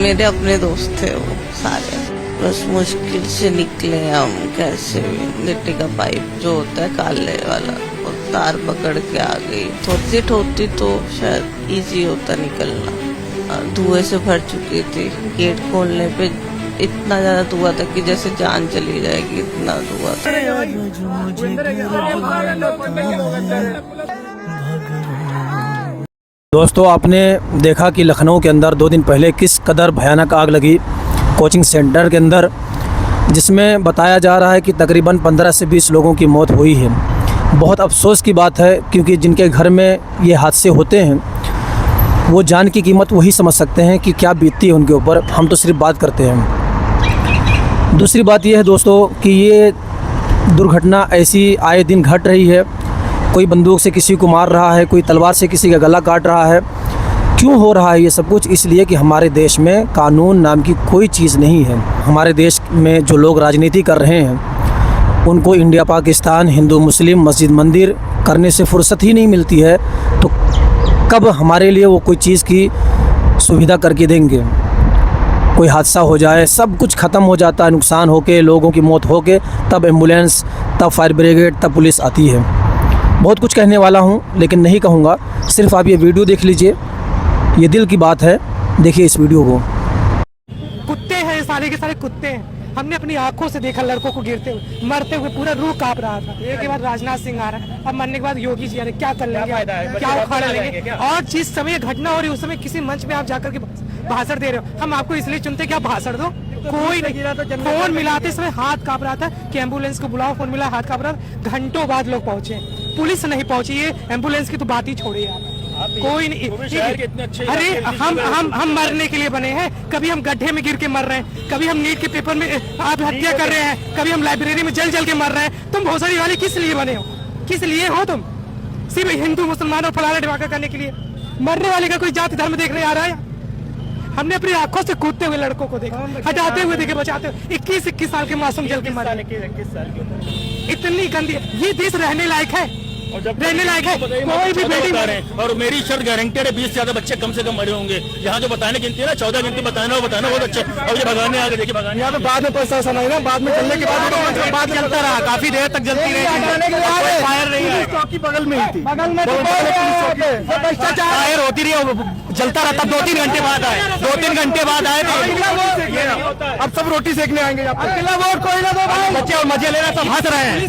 मेरे अपने दोस्त थे वो सारे, बस मुश्किल से निकले हम कैसे भी। लिट्टी का पाइप जो होता है काले वाला, वो तार पकड़ के आ गई। थोड़ी ठोती तो शायद इजी होता निकलना। धुएं से भर चुकी थी। गेट खोलने पे इतना ज्यादा धुआं था कि जैसे जान चली जाएगी, इतना धुआं था। दोस्तों, आपने देखा कि लखनऊ के अंदर 2 दिन पहले किस कदर भयानक आग लगी कोचिंग सेंटर के अंदर, जिसमें बताया जा रहा है कि तकरीबन 15 से 20 लोगों की मौत हुई है। बहुत अफसोस की बात है, क्योंकि जिनके घर में ये हादसे होते हैं वो जान की कीमत वही समझ सकते हैं कि क्या बीतती है उनके ऊपर। हम तो सिर्फ बात करते हैं। दूसरी बात यह है दोस्तों कि ये दुर्घटना ऐसी आए दिन घट रही है। कोई बंदूक से किसी को मार रहा है, कोई तलवार से किसी का गला काट रहा है। क्यों हो रहा है ये सब कुछ? इसलिए कि हमारे देश में कानून नाम की कोई चीज़ नहीं है। हमारे देश में जो लोग राजनीति कर रहे हैं उनको इंडिया पाकिस्तान, हिंदू मुस्लिम, मस्जिद मंदिर करने से फुर्सत ही नहीं मिलती है, तो कब हमारे लिए वो कोई चीज़ की सुविधा करके देंगे? कोई हादसा हो जाए, सब कुछ ख़त्म हो जाता है, नुकसान होके, लोगों की मौत होके, तब एम्बुलेंस, तब फायर ब्रिगेड, तब पुलिस आती है। बहुत कुछ कहने वाला हूँ लेकिन नहीं कहूँगा। सिर्फ आप ये वीडियो देख लीजिए, ये दिल की बात है। देखिए इस वीडियो को। कुत्ते हैं, सारे के सारे कुत्ते हैं। हमने अपनी आंखों से देखा लड़कों को गिरते हुए, मरते हुए, पूरा रूह कांप रहा था। एक के बाद राजनाथ सिंह आ रहा है, अब मरने के बाद योगी जी आ रहे, क्या कर लेंगे, क्या उखाड़ लेंगे। और जिस समय घटना हो रही उस समय किसी मंच में आप जाकर के भाषण दे रहे हो। हम आपको इसलिए चुनते कि आप भाषण दो, कोई नहीं। फोन मिलाते समय हाथ कांप रहा था कि एम्बुलेंस को बुलाओ, फोन मिला, हाथ कांप रहा था। घंटों बाद लोग पहुंचे, पुलिस नहीं पहुंची। ये एम्बुलेंस की तो बात ही छोड़िए आप, कोई नहीं। अरे हम मरने के लिए बने हैं। कभी हम गड्ढे में गिर के मर रहे हैं, कभी हम नीट के पेपर में आत्महत्या कर रहे हैं, कभी हम लाइब्रेरी में जल के मर रहे हैं। तुम भोसड़ी वाले किस लिए बने हो? किस लिए हो तुम? सिर्फ हिंदू मुसलमान और फलाना ढिमाका करने के लिए? मरने वाले का कोई जाति धर्म देखने आ रहा है? हमने अपनी आंखों से कूदते हुए लड़कों को देखा, हटाते हुए देखे, बचाते हुए। 21 साल के मासूम जल के मरे। इतनी गंदी, ये देश रहने लायक है? रहने लायक है? कोई भी बिल्डिंग। और मेरी शर्त गारंटेड है 20 से ज्यादा बच्चे कम से कम मरे होंगे। यहाँ जो बताने गिनती है ना, 14 गिनती बताना बहुत अच्छे। और ये भगाने आगे देखिए, भगाने यहाँ पे बाद में प्रशासन आएगा, बाद में चलने के बाद जलता रहा, काफी देर तक जलती रही। फायर नहीं है, चौकी बगल में ही थी, बगल में फायर होती रही, जलता रहा। तब 2-3 घंटे बाद आए, 2-3 घंटे बाद आए। अब सब रोटी सेकने आएंगे, बच्चे और मजे ले रहे, सब हंस रहे हैं।